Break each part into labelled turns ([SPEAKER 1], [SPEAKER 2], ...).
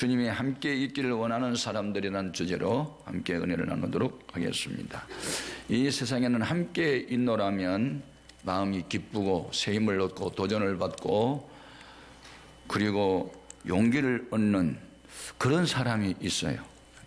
[SPEAKER 1] 주님이 함께 있기를 원하는 사람들이라는 주제로 함께 은혜를 나누도록 하겠습니다. 이 세상에는 함께 있노라면 마음이 기쁘고 새 힘을 얻고 도전을 받고 그리고 용기를 얻는 그런 사람이 있어요.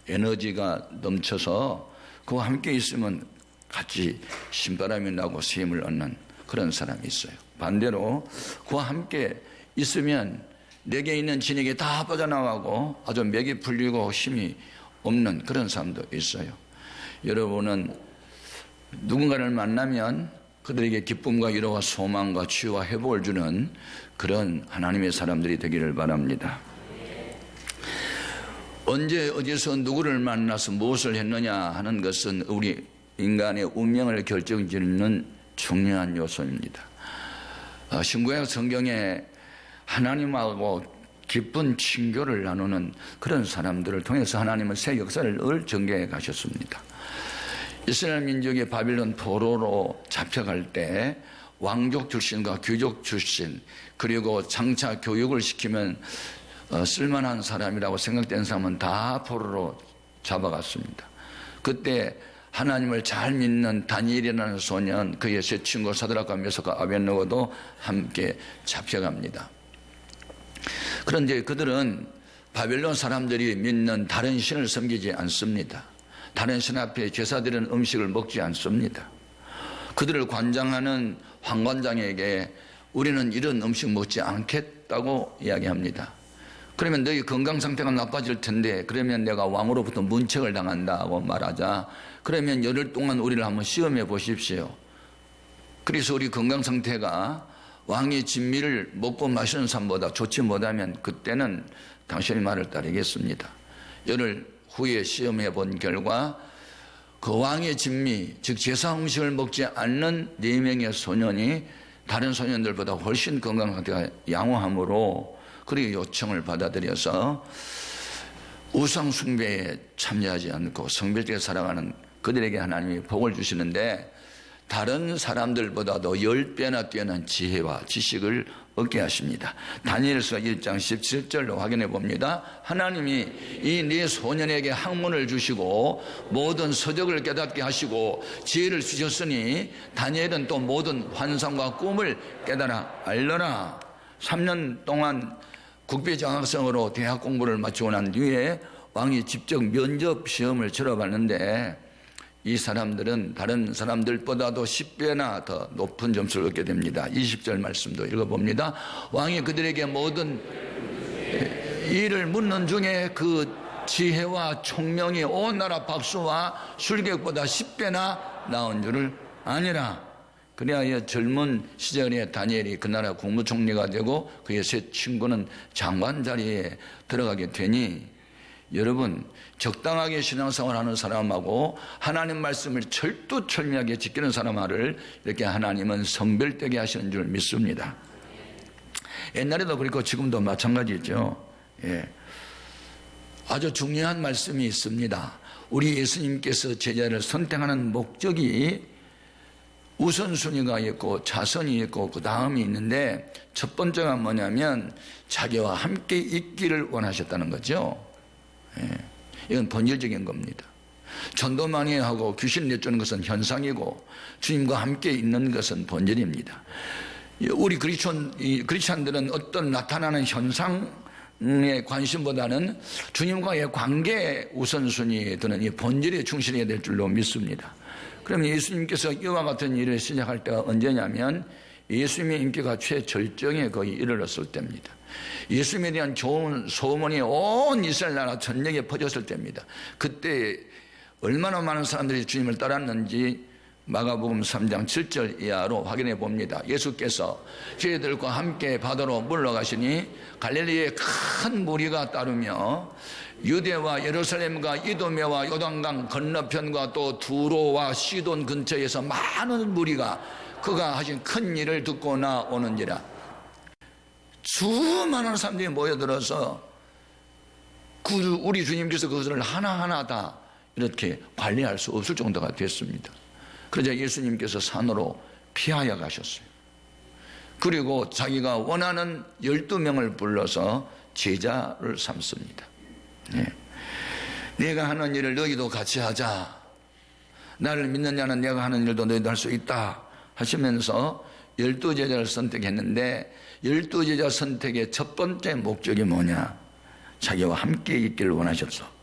[SPEAKER 1] 에너지가 넘쳐서 그와 함께 있으면 같이 신바람이 나고 새 힘을 얻는 그런 사람이 있어요. 반대로 그와 함께 있으면 내게 있는 진액이 다 빠져나가고 아주 맥이 풀리고 힘이 없는 그런 사람도 있어요. 여러분은 누군가를 만나면 그들에게 기쁨과 위로와 소망과 치유와 회복을 주는 그런 하나님의 사람들이 되기를 바랍니다. 언제 어디서 누구를 만나서 무엇을 했느냐 하는 것은 우리 인간의 운명을 결정짓는 중요한 요소입니다. 신구약 성경에 하나님하고 깊은 친교를 나누는 그런 사람들을 통해서 하나님은 새 역사를 늘 전개해 가셨습니다. 이스라엘 민족이 바빌론 포로로 잡혀갈 때 왕족 출신과 귀족 출신 그리고 장차 교육을 시키면 쓸만한 사람이라고 생각된 사람은 다 포로로 잡아갔습니다. 그때 하나님을 잘 믿는 다니엘이라는 소년, 그의 세 친구 사드락과 메삭과 아벳느고도 함께 잡혀갑니다. 그런데 그들은 바벨론 사람들이 믿는 다른 신을 섬기지 않습니다. 다른 신 앞에 제사드리는 음식을 먹지 않습니다. 그들을 관장하는 황관장에게 우리는 이런 음식 먹지 않겠다고 이야기합니다. 그러면 너희 건강 상태가 나빠질 텐데 그러면 내가 왕으로부터 문책을 당한다고 말하자. 그러면 열흘 동안 우리를 한번 시험해 보십시오. 그래서 우리 건강 상태가 왕의 진미를 먹고 마시는 사람보다 좋지 못하면 그때는 당신의 말을 따르겠습니다. 열흘 후에 시험해 본 결과 그 왕의 진미, 즉 제사 음식을 먹지 않는 4명의 소년이 다른 소년들보다 훨씬 건강 상태가 양호하므로 그의 요청을 받아들여서 우상 숭배에 참여하지 않고 성별되게 살아가는 그들에게 하나님이 복을 주시는데 다른 사람들보다도 10배나 뛰어난 지혜와 지식을 얻게 하십니다. 다니엘서 1장 17절로 확인해 봅니다. 하나님이 이 4소년에게 학문을 주시고 모든 서적을 깨닫게 하시고 지혜를 주셨으니 다니엘은 또 모든 환상과 꿈을 깨달아 알려라. 3년 동안 국비장학생으로 대학 공부를 마치고 난 뒤에 왕이 직접 면접 시험을 치러봤는데 이 사람들은 다른 사람들보다도 10배나 더 높은 점수를 얻게 됩니다. 20절 말씀도 읽어봅니다. 왕이 그들에게 모든 일을 묻는 중에 그 지혜와 총명이 온 나라 박수와 술객보다 10배나 나온 줄을 아니라. 그래야 젊은 시절에 다니엘이 그 나라 국무총리가 되고 그의 세 친구는 장관 자리에 들어가게 되니 여러분 적당하게 신앙생활하는 사람하고 하나님 말씀을 철두철미하게 지키는 사람을 이렇게 하나님은 성별되게 하시는 줄 믿습니다. 옛날에도 그렇고 지금도 마찬가지죠. 예. 아주 중요한 말씀이 있습니다. 우리 예수님께서 제자를 선택하는 목적이 우선순위가 있고 차선이 있고 그 다음이 있는데 첫 번째가 뭐냐면 자기와 함께 있기를 원하셨다는 거죠. 예. 이건 본질적인 겁니다. 전도 많이 하고 귀신 내쫓는 것은 현상이고 주님과 함께 있는 것은 본질입니다. 우리 크리스찬들은 어떤 나타나는 현상에 관심보다는 주님과의 관계에 우선순위에 드는 이 본질에 충실해야 될 줄로 믿습니다. 그러면 예수님께서 이와 같은 일을 시작할 때가 언제냐면 예수님의 인기가 최절정에 거의 이르렀을 때입니다. 예수님에 대한 좋은 소문이 온 이스라엘 나라 전역에 퍼졌을 때입니다. 그때 얼마나 많은 사람들이 주님을 따랐는지 마가복음 3장 7절 이하로 확인해 봅니다. 예수께서 저희들과 함께 바다로 물러가시니 갈릴리에 큰 무리가 따르며 유대와 예루살렘과 이도메와 요단강 건너편과 또 두로와 시돈 근처에서 많은 무리가 그가 하신 큰 일을 듣고 나오는지라. 수많은 사람들이 모여들어서 우리 주님께서 그것을 하나하나 다 이렇게 관리할 수 없을 정도가 됐습니다. 그러자 예수님께서 산으로 피하여 가셨어요. 그리고 자기가 원하는 12명을 불러서 제자를 삼습니다. 내가 하는 일을 너희도 같이 하자. 나를 믿는 자는 내가 하는 일도 너희도 할 수 있다 하시면서 12제자를 선택했는데 12제자 선택의 첫 번째 목적이 뭐냐? 자기와 함께 있기를 원하셨어.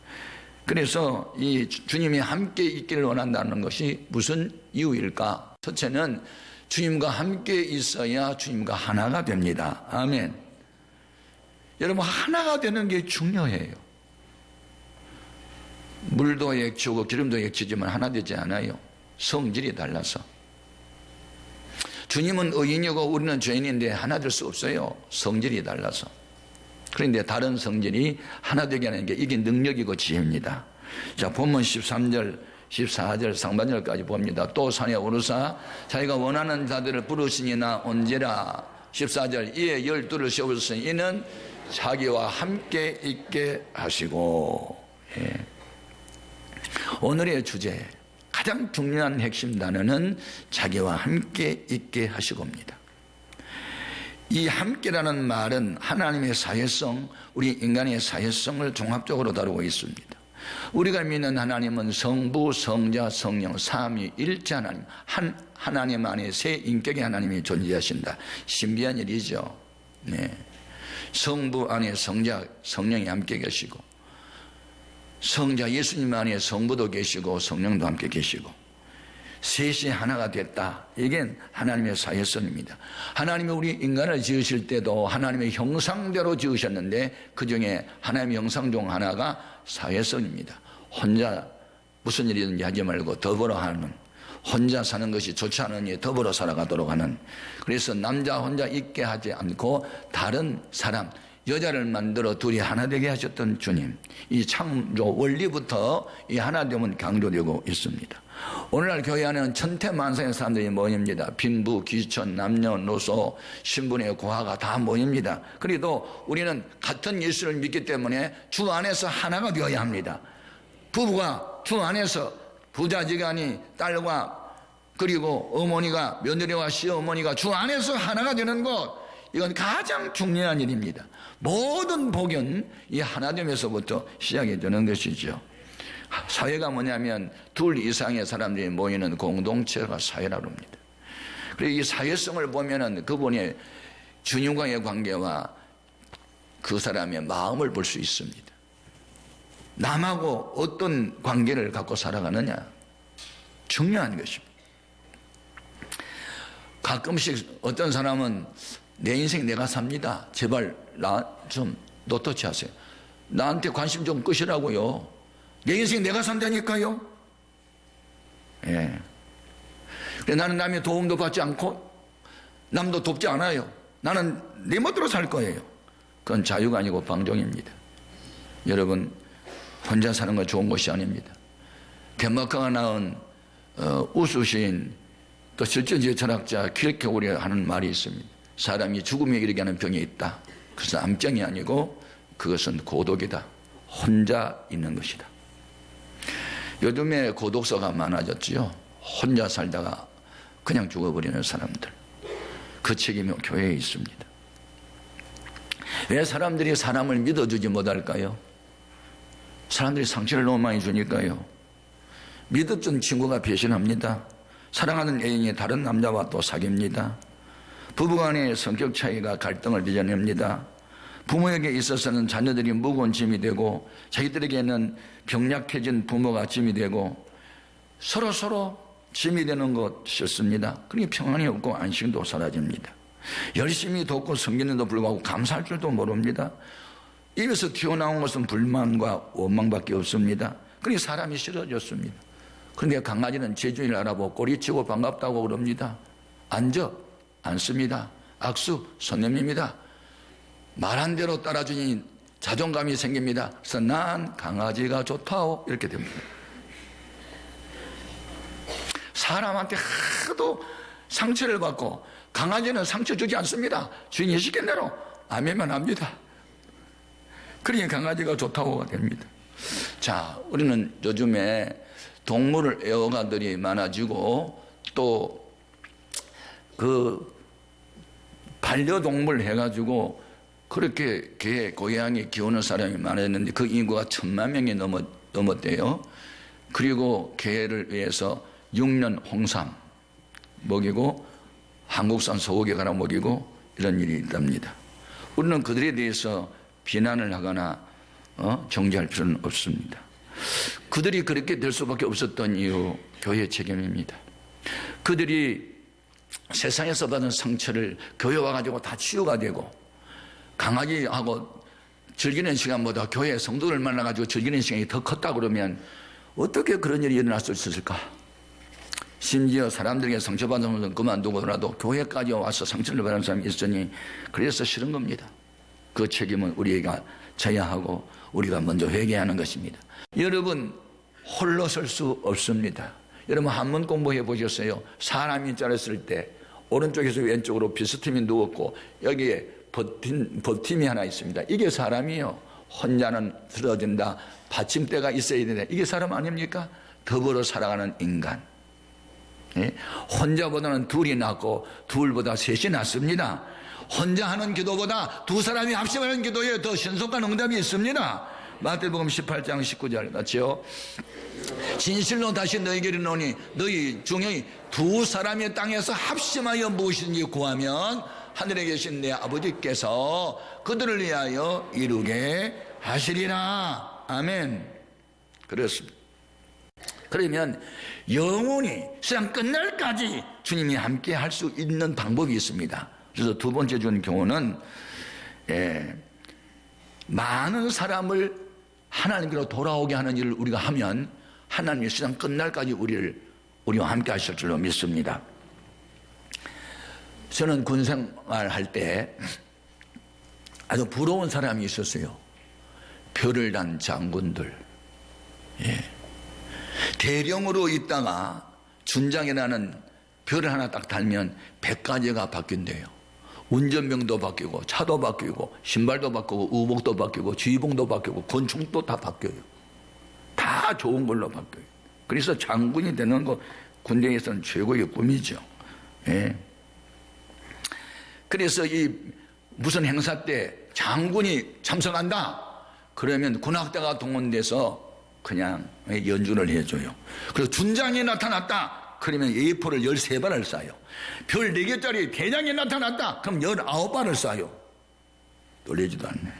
[SPEAKER 1] 그래서 이 주님이 함께 있기를 원한다는 것이 무슨 이유일까? 첫째는 주님과 함께 있어야 주님과 하나가 됩니다. 아멘. 여러분, 하나가 되는 게 중요해요. 물도 액치고 기름도 액치지만 하나 되지 않아요. 성질이 달라서. 주님은 의인이고 우리는 죄인인데 하나 될 수 없어요. 성질이 달라서. 그런데 다른 성질이 하나 되게 하는 게 이게 능력이고 지혜입니다. 자, 본문 13절 14절 상반절까지 봅니다. 또 산에 오르사 자기가 원하는 자들을 부르시니 나 온지라. 14절 이에 12를 세우셨으니 이는 자기와 함께 있게 하시고. 오늘의 주제 가장 중요한 핵심 단어는 자기와 함께 있게 하시고입니다. 이 함께라는 말은 하나님의 사회성, 우리 인간의 사회성을 종합적으로 다루고 있습니다. 우리가 믿는 하나님은 성부, 성자, 성령, 삼위일체 하나님, 하나님 안에 세 인격의 하나님이 존재하신다. 신비한 일이죠. 성부 안에 성자, 성령이 함께 계시고, 성자 예수님 안에 성부도 계시고 성령도 함께 계시고, 셋이 하나가 됐다. 이게 하나님의 사회성입니다. 하나님이 우리 인간을 지으실 때도 하나님의 형상대로 지으셨는데 그 중에 하나님의 형상 중 하나가 사회성입니다. 혼자 무슨 일이든지 하지 말고 더불어 하는, 혼자 사는 것이 좋지 않으니 더불어 살아가도록 하는. 그래서 남자 혼자 있게 하지 않고 다른 사람, 여자를 만들어 둘이 하나 되게 하셨던 주님, 이 창조 원리부터 이 하나됨은 강조되고 있습니다. 오늘날 교회 안에는 천태만상의 사람들이 모입니다. 빈부, 귀천, 남녀노소, 신분의 고하가 다 모입니다. 그래도 우리는 같은 예수를 믿기 때문에 주 안에서 하나가 되어야 합니다. 부부가 주 안에서, 부자지간이 딸과 그리고 어머니가, 며느리와 시어머니가 주 안에서 하나가 되는 것, 이건 가장 중요한 일입니다. 모든 복은 이 하나됨에서부터 시작이 되는 것이죠. 사회가 뭐냐면 둘 이상의 사람들이 모이는 공동체가 사회라고 합니다. 그리고 이 사회성을 보면은 그분의 주님과의 관계와 그 사람의 마음을 볼 수 있습니다. 남하고 어떤 관계를 갖고 살아가느냐, 중요한 것입니다. 가끔씩 어떤 사람은 내 인생 내가 삽니다. 제발 나 좀 노터치 하세요. 나한테 관심 좀 끄시라고요. 내 인생 내가 산다니까요. 예. 나는 남의 도움도 받지 않고 남도 돕지 않아요. 나는 내 멋대로 살 거예요. 그건 자유가 아니고 방종입니다. 여러분, 혼자 사는 건 좋은 것이 아닙니다. 덴마크가 낳은 우수시인 또 실존주의 철학자 킬케고리 하는 말이 있습니다. 사람이 죽음에 이르게 하는 병이 있다. 그래서 암병이 아니고 그것은 고독이다. 혼자 있는 것이다. 요즘에 고독서가 많아졌지요. 혼자 살다가 그냥 죽어버리는 사람들. 그 책임이 교회에 있습니다. 왜 사람들이 사람을 믿어주지 못할까요? 사람들이 상처를 너무 많이 주니까요. 믿었던 친구가 배신합니다. 사랑하는 애인이 다른 남자와 또 사깁니다. 부부간의 성격 차이가 갈등을 빚어냅니다. 부모에게 있어서는 자녀들이 무거운 짐이 되고 자기들에게는 병약해진 부모가 짐이 되고 서로 짐이 되는 것 싫습니다. 그러니 평안이 없고 안식도 사라집니다. 열심히 돕고 섬기는데도 불구하고 감사할 줄도 모릅니다. 입에서 튀어나온 것은 불만과 원망밖에 없습니다. 그러니 사람이 싫어졌습니다. 그런데 강아지는 제주인을 알아보고 꼬리치고 반갑다고 그럽니다. 앉아 않습니다. 악수 손님입니다. 말한 대로 따라주니 자존감이 생깁니다. 그래서 난 강아지가 좋다오 이렇게 됩니다. 사람한테 하도 상처를 받고 강아지는 상처 주지 않습니다. 주인이 시킨 대로 아멘만 합니다. 그러니 강아지가 좋다고가 됩니다. 자, 우리는 요즘에 동물 애호가들이 많아지고 또 그 반려동물 해가지고 그렇게 개, 고양이 키우는 사람이 많았는데 그 인구가 1000만 명이 넘었대요. 그리고 개를 위해서 6년 홍삼 먹이고 한국산 소고기 갈아 먹이고 이런 일이 있답니다. 우리는 그들에 대해서 비난을 하거나 정죄할 필요는 없습니다. 그들이 그렇게 될 수밖에 없었던 이유, 교회의 책임입니다. 그들이 세상에서 받은 상처를 교회 와가지고 다 치유가 되고 강아지하고 즐기는 시간보다 교회 성도를 만나가지고 즐기는 시간이 더 컸다 그러면 어떻게 그런 일이 일어날 수 있을까? 심지어 사람들에게 상처받은 것은 그만두고라도 교회까지 와서 상처를 받는 사람이 있으니 그래서 싫은 겁니다. 그 책임은 우리가 져야 하고 우리가 먼저 회개하는 것입니다. 여러분 홀로 설 수 없습니다. 여러분 한문 공부해 보셨어요? 사람이 자랐을 때 오른쪽에서 왼쪽으로 비스듬히 누웠고 여기에 버팀이 하나 있습니다. 이게 사람이요. 혼자는 쓰러진다. 받침대가 있어야 된다. 이게 사람 아닙니까? 더불어 살아가는 인간. 예? 혼자보다는 둘이 낫고 둘보다 셋이 낫습니다. 혼자 하는 기도보다 두 사람이 합심하는 기도에 더 신속한 응답이 있습니다. 마태복음 18장 19절 맞죠? 진실로 다시 너희에게 이르노니 너희 중에 두 사람이 땅에서 합심하여 무엇인지 구하면 하늘에 계신 내 아버지께서 그들을 위하여 이루게 하시리라. 아멘. 그렇습니다. 그러면 영원히 세상 끝날까지 주님이 함께 할 수 있는 방법이 있습니다. 그래서 두 번째 준 교훈은 많은 사람을 하나님께로 돌아오게 하는 일을 우리가 하면 하나님이 세상 끝날까지 우리와 함께 하실 줄로 믿습니다. 저는 군생활 할 때 아주 부러운 사람이 있었어요. 별을 단 장군들. 대령으로 있다가 준장이라는 별을 하나 딱 달면 100가지가 바뀐대요. 운전병도 바뀌고 차도 바뀌고 신발도 바뀌고 우복도 바뀌고 지휘봉도 바뀌고 권총도 다 바뀌어요. 다 좋은 걸로 바뀌어요. 그래서 장군이 되는 거 군대에서는 최고의 꿈이죠. 예. 그래서 이 무슨 행사 때 장군이 참석한다 그러면 군악대가 동원돼서 그냥 연주를 해줘요. 그리고 준장이 나타났다 그러면 A4를 13발을 쏴요. 별 4개짜리 대장이 나타났다 그럼 19발을 쏴요. 놀라지도 않네.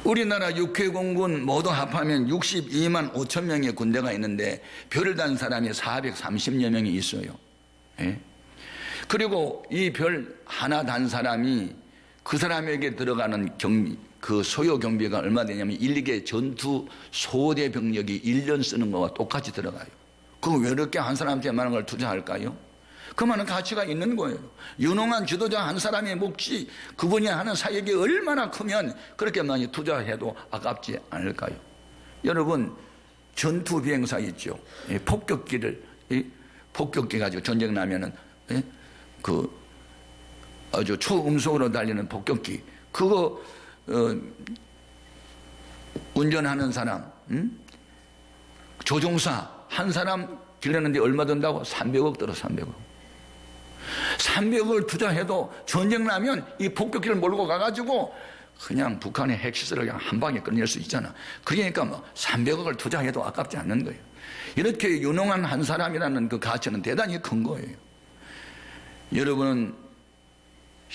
[SPEAKER 1] 우리나라 육해공군 모두 합하면 62만 5천 명의 군대가 있는데 별을 단 사람이 430여 명이 있어요. 예? 그리고 이 별 하나 단 사람이 그 사람에게 들어가는 그 소요 경비가 얼마 되냐면 1개 전투 소대 병력이 1년 쓰는 거와 똑같이 들어가요. 그럼 왜 이렇게 한 사람한테 많은 걸 투자할까요? 그만한 가치가 있는 거예요. 유능한 지도자 한 사람의 몫이 그분이 하는 사역이 얼마나 크면 그렇게 많이 투자해도 아깝지 않을까요? 여러분 전투 비행사 있죠. 폭격기 가지고 전쟁 나면은 아주 초음속으로 달리는 폭격기 그거 운전하는 사람 조종사 한 사람 길르는데 얼마 든다고? 300억 들어. 300억을 투자해도 전쟁 나면 이 폭격기를 몰고 가가지고 그냥 북한의 핵시설을 그냥 한 방에 끝낼 수 있잖아. 그러니까 뭐 300억을 투자해도 아깝지 않는 거예요. 이렇게 유능한 한 사람이라는 그 가치는 대단히 큰 거예요. 여러분은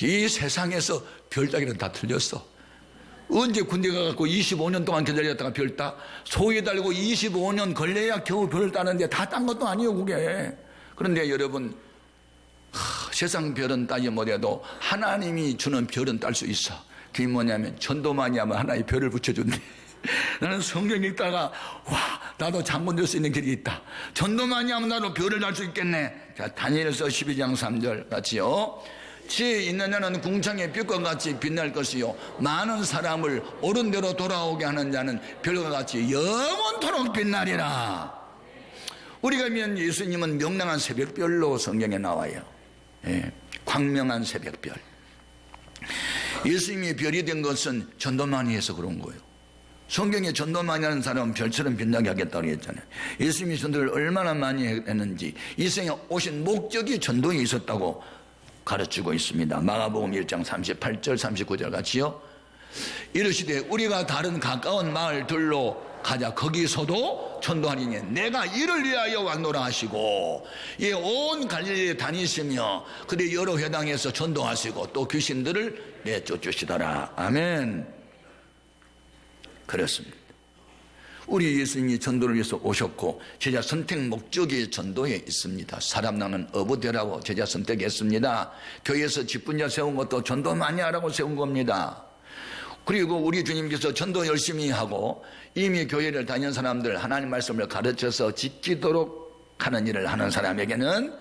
[SPEAKER 1] 이 세상에서 별 따기는 다 틀렸어. 언제 군대 가갖고 25년 동안 기다렸다가 별 따? 소위 달고 25년 걸려야 겨우 별을 따는데 다 딴 것도 아니에요 그게. 그런데 여러분 세상 별은 따지 못해도 하나님이 주는 별은 딸 수 있어. 그게 뭐냐면 전도 많이 하면 하나의 별을 붙여준대. 나는 성경 읽다가 와 나도 장군 될 수 있는 길이 있다. 전도 많이 하면 나도 별을 달 수 있겠네. 자 다니엘서 12장 3절 같이요. 지혜 있는 자는 궁창의 빛과 같이 빛날 것이요 많은 사람을 옳은 대로 돌아오게 하는 자는 별과 같이 영원토록 빛나리라. 우리가 믿는 예수님은 명랑한 새벽별로 성경에 나와요. 예, 광명한 새벽별. 예수님이 별이 된 것은 전도 많이 해서 그런 거예요. 성경에 전도 많이 하는 사람은 별처럼 빛나게 하겠다고 했잖아요. 예수님이 전도를 얼마나 많이 했는지 이 세상에 오신 목적이 전도에 있었다고 가르치고 있습니다. 마가복음 1장 38절 39절 같이요. 이르시되 우리가 다른 가까운 마을들로 가자. 거기서도 전도하리니 내가 이를 위하여 왔노라 하시고, 온 갈릴리에 다니시며 그들 여러 회당에서 전도하시고 또 귀신들을 내쫓으시더라. 아멘. 그렇습니다. 우리 예수님이 전도를 위해서 오셨고 제자 선택 목적이 전도에 있습니다. 사람 나는 어부되라고 제자 선택했습니다. 교회에서 직분자 세운 것도 전도 많이 하라고 세운 겁니다. 그리고 우리 주님께서 전도 열심히 하고 이미 교회를 다니는 사람들 하나님 말씀을 가르쳐서 지키도록 하는 일을 하는 사람에게는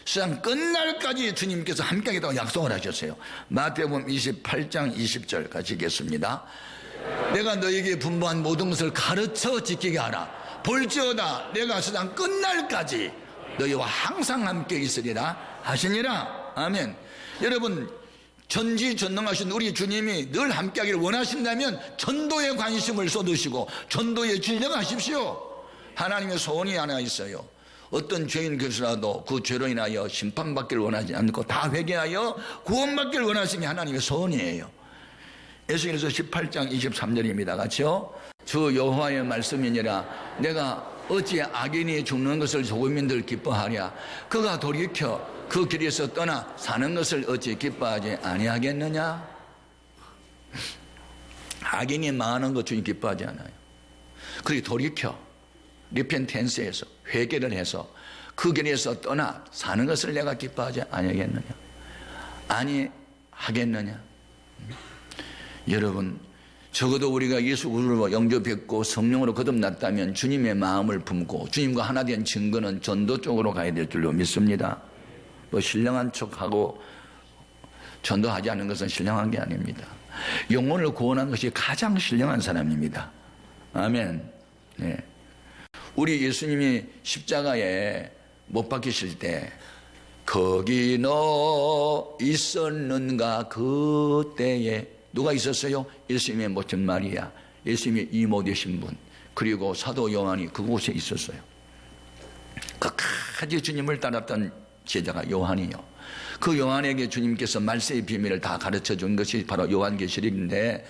[SPEAKER 1] 세상 끝날까지 주님께서 함께하겠다고 약속을 하셨어요. 마태복음 28장 20절 같이 읽겠습니다. 내가 너에게 분부한 모든 것을 가르쳐 지키게 하라. 볼지어다 내가 세상 끝날까지 너희와 항상 함께 있으리라 하시니라. 아멘. 여러분, 전지전능하신 우리 주님이 늘 함께하기를 원하신다면 전도에 관심을 쏟으시고 전도에 진력하십시오. 하나님의 소원이 하나 있어요. 어떤 죄인 교수라도 그 죄로 인하여 심판받기를 원하지 않고 다 회개하여 구원받기를 원하시는 게 하나님의 소원이에요. 에스겔서 18장 23절입니다. 같이요. 주 여호와의 말씀이니라. 내가 어찌 악인이 죽는 것을 조국민들 기뻐하랴. 그가 돌이켜 그 길에서 떠나 사는 것을 어찌 기뻐하지 아니하겠느냐. 악인이 망하는 것 주님 기뻐하지 않아요. 그리고 돌이켜 리펜텐스에서 회개를 해서 그 길에서 떠나 사는 것을 내가 기뻐하지 아니하겠느냐. 아니하겠느냐. 여러분, 적어도 우리가 예수 그리스도로 영접했고 성령으로 거듭났다면 주님의 마음을 품고 주님과 하나 된 증거는 전도 쪽으로 가야 될 줄로 믿습니다. 뭐 신령한 척하고 전도하지 않는 것은 신령한 게 아닙니다. 영혼을 구원한 것이 가장 신령한 사람입니다. 아멘. 네. 우리 예수님이 십자가에 못 박히실 때 거기 너 있었는가 그때에 누가 있었어요? 예수님의 모친 마리아, 예수님의 이모 되신 분, 그리고 사도 요한이 그곳에 있었어요. 끝까지 주님을 따랐던 제자가 요한이요. 그 요한에게 주님께서 말세의 비밀을 다 가르쳐 준 것이 바로 요한계시록인데,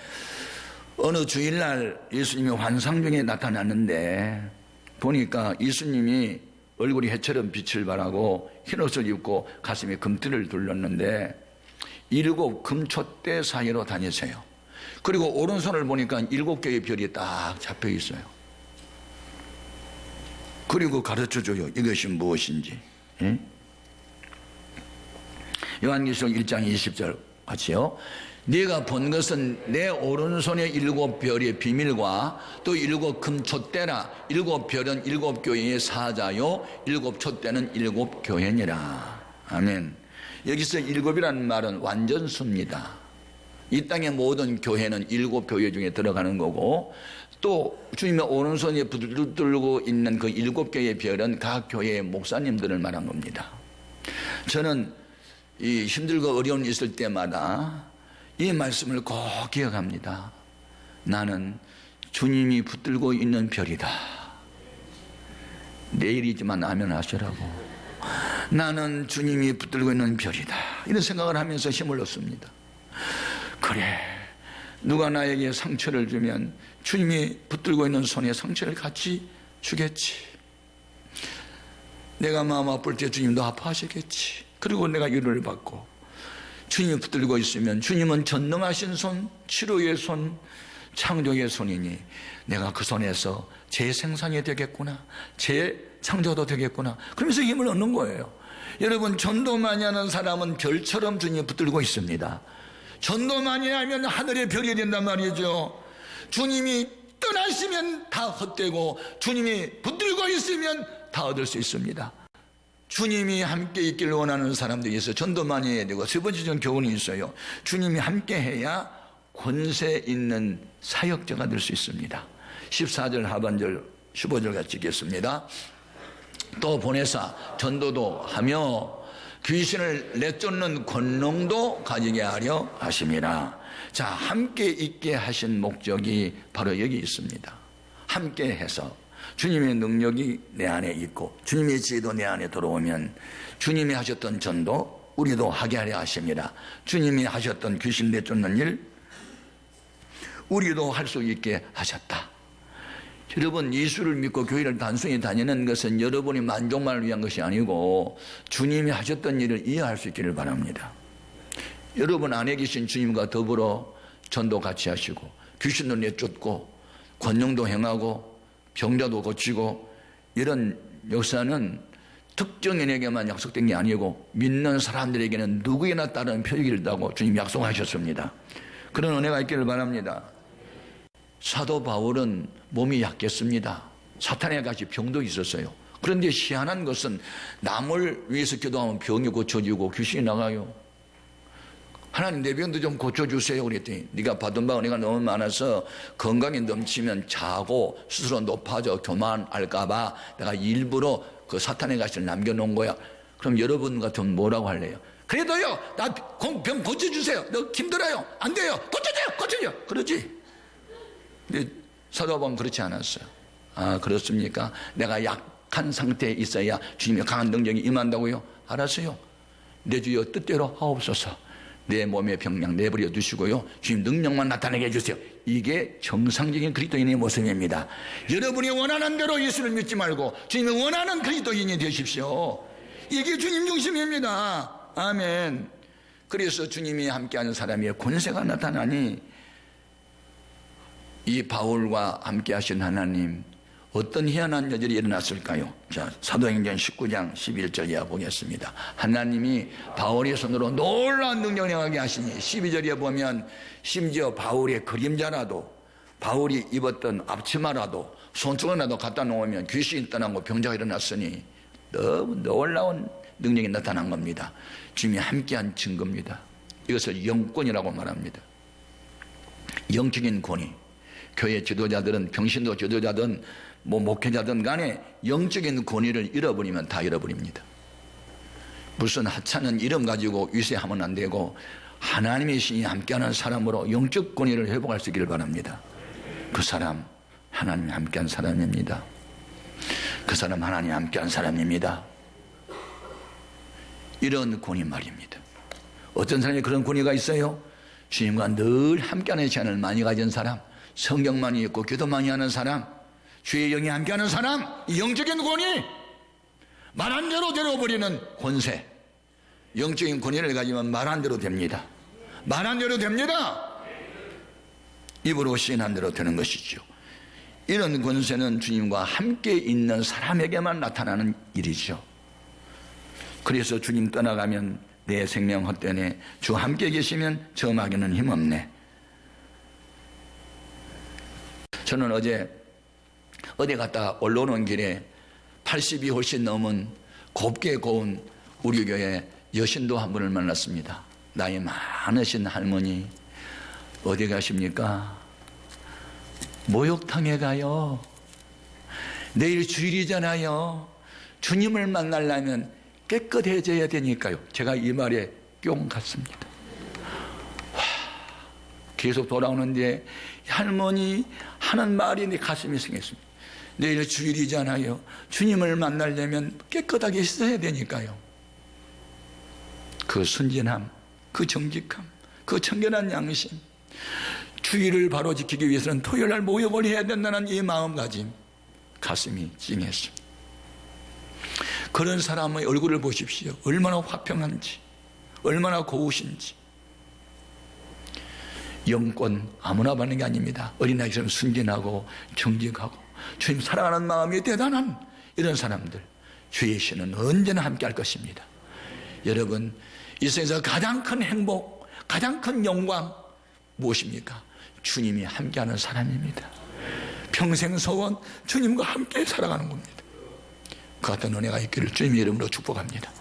[SPEAKER 1] 어느 주일날 예수님이 환상 중에 나타났는데 보니까 예수님이 얼굴이 해처럼 빛을 발하고 흰옷을 입고 가슴에 금띠를 둘렀는데 7 금촛대 사이로 다니세요. 그리고 오른손을 보니까 7개의 별이 딱 잡혀 있어요. 그리고 가르쳐줘요. 이것이 무엇인지. 예? 요한계시록 1장 20절 같이요. 네가 본 것은 내 오른손의 7별의 비밀과 또 7 금촛대라. 7별은 7교회의 사자요 7 촛대는 7교회니라. 아멘. 여기서 7이라는 말은 완전수입니다. 이 땅의 모든 교회는 7교회 중에 들어가는 거고, 또 주님의 오른손에 붙들고 있는 그 7개의 별은 각 교회의 목사님들을 말한 겁니다. 저는 이 힘들고 어려움이 있을 때마다 이 말씀을 꼭 기억합니다. 나는 주님이 붙들고 있는 별이다. 내일이지만 아멘 하시라고. 나는 주님이 붙들고 있는 별이다. 이런 생각을 하면서 힘을 얻습니다. 그래, 누가 나에게 상처를 주면 주님이 붙들고 있는 손에 상처를 같이 주겠지. 내가 마음 아플 때 주님도 아파하시겠지. 그리고 내가 위로를 받고, 주님이 붙들고 있으면 주님은 전능하신 손, 치료의 손, 창조의 손이니 내가 그 손에서 재생산이 되겠구나, 재창조도 되겠구나, 그러면서 힘을 얻는 거예요. 여러분, 전도 많이 하는 사람은 별처럼 주님이 붙들고 있습니다. 전도 많이 하면 하늘의 별이 된단 말이죠. 주님이 떠나시면 다 헛되고 주님이 붙들고 있으면 다 얻을 수 있습니다. 주님이 함께 있기를 원하는 사람들이 있어요. 전도 많이 해야 되고, 세 번째 전 교훈이 있어요. 주님이 함께 해야 권세 있는 사역자가 될 수 있습니다. 14절 하반절 15절 같이 읽겠습니다. 또 보내사 전도도 하며 귀신을 내쫓는 권능도 가지게 하려 하심이라. 자, 함께 있게 하신 목적이 바로 여기 있습니다. 함께 해서 주님의 능력이 내 안에 있고 주님의 지혜도 내 안에 들어오면 주님이 하셨던 전도 우리도 하게 하려 하십니다. 주님이 하셨던 귀신 내쫓는 일 우리도 할 수 있게 하셨다. 여러분, 예수를 믿고 교회를 단순히 다니는 것은 여러분이 만족만을 위한 것이 아니고 주님이 하셨던 일을 이해할 수 있기를 바랍니다. 여러분 안에 계신 주님과 더불어 전도 같이 하시고 귀신도 내쫓고 권능도 행하고 병자도 고치고 이런 역사는 특정인에게만 약속된 게 아니고 믿는 사람들에게는 누구에나 따르는 표적이라고 주님 약속하셨습니다. 그런 은혜가 있기를 바랍니다. 사도 바울은 몸이 약했습니다. 사탄에 같이 병도 있었어요. 그런데 희한한 것은 남을 위해서 기도하면 병이 고쳐지고 귀신이 나가요. 하나님 내 병도 좀 고쳐주세요 그랬더니 네가 받은 바가 내가 너무 많아서 건강이 넘치면 자고 스스로 높아져 교만할까 봐 내가 일부러 그 사탄의 가시를 남겨놓은 거야. 그럼 여러분 같으면 뭐라고 할래요? 그래도요 나 병 고쳐주세요. 너 힘들어요. 안 돼요. 고쳐줘요. 그러지. 근데 사도 바울은 그렇지 않았어요. 아 그렇습니까? 내가 약한 상태에 있어야 주님의 강한 능력이 임한다고요? 알았어요. 내 주여 뜻대로 하옵소서. 내 몸의 병량 내버려 두시고요 주님 능력만 나타내게 해주세요. 이게 정상적인 그리스도인의 모습입니다. 여러분이 원하는 대로 예수를 믿지 말고 주님이 원하는 그리스도인이 되십시오. 이게 주님 중심입니다. 아멘. 그래서 주님이 함께하는 사람의 권세가 나타나니 이 바울과 함께 하신 하나님 어떤 희한한 일이 일어났을까요? 자, 사도행전 19장 11절 이하 보겠습니다. 하나님이 바울의 손으로 놀라운 능력을 행하게 하시니 12절에 보면 심지어 바울의 그림자라도 바울이 입었던 앞치마라도 손수건이라도 갖다 놓으면 귀신이 떠나고 병자가 일어났으니 너무 놀라운 능력이 나타난 겁니다. 주님이 함께한 증거입니다. 이것을 영권이라고 말합니다. 영적인 권위. 교회 지도자들은 병신도 지도자든 목회자든 간에 영적인 권위를 잃어버리면 다 잃어버립니다. 무슨 하찮은 이름 가지고 위세하면 안 되고 하나님의 신이 함께하는 사람으로 영적 권위를 회복할 수 있기를 바랍니다. 그 사람 하나님이 함께한 사람입니다. 그 사람 하나님이 함께한 사람입니다. 이런 권위 말입니다. 어떤 사람이 그런 권위가 있어요? 주님과 늘 함께하는 시간을 많이 가진 사람, 성경 많이 읽고 기도 많이 하는 사람, 주의 영이 함께하는 사람, 영적인 권위, 말한 대로 되어버리는 권세. 영적인 권위를 가지면 말한 대로 됩니다. 말한 대로 됩니다. 입으로 시인한 대로 되는 것이죠. 이런 권세는 주님과 함께 있는 사람에게만 나타나는 일이죠. 그래서 주님 떠나가면 내 생명 헛되네, 주 함께 계시면 점하기는 힘없네. 저는 어디 갔다 올라오는 길에 80이 훨씬 넘은 곱게 고운 우리 교회 여신도 한 분을 만났습니다. 나이 많으신 할머니. 어디 가십니까? 목욕탕에 가요. 내일 주일이잖아요. 주님을 만나려면 깨끗해져야 되니까요. 제가 이 말에 뿅 갔습니다. 계속 돌아오는데 할머니 하는 말이 내 가슴이 상했습니다. 내일 주일이잖아요. 주님을 만나려면 깨끗하게 있어야 되니까요. 그 순진함, 그 정직함, 그 청결한 양심, 주일을 바로 지키기 위해서는 토요일날 모욕을 해야 된다는 이 마음가짐, 가슴이 찡했습니다. 그런 사람의 얼굴을 보십시오. 얼마나 화평한지, 얼마나 고우신지. 영권 아무나 받는 게 아닙니다. 어린아이처럼 순진하고 정직하고 주님 사랑하는 마음이 대단한 이런 사람들, 주의 신은 언제나 함께 할 것입니다. 여러분, 이 세상에서 가장 큰 행복, 가장 큰 영광 무엇입니까? 주님이 함께하는 사람입니다. 평생 소원, 주님과 함께 살아가는 겁니다. 그 같은 은혜가 있기를 주님의 이름으로 축복합니다.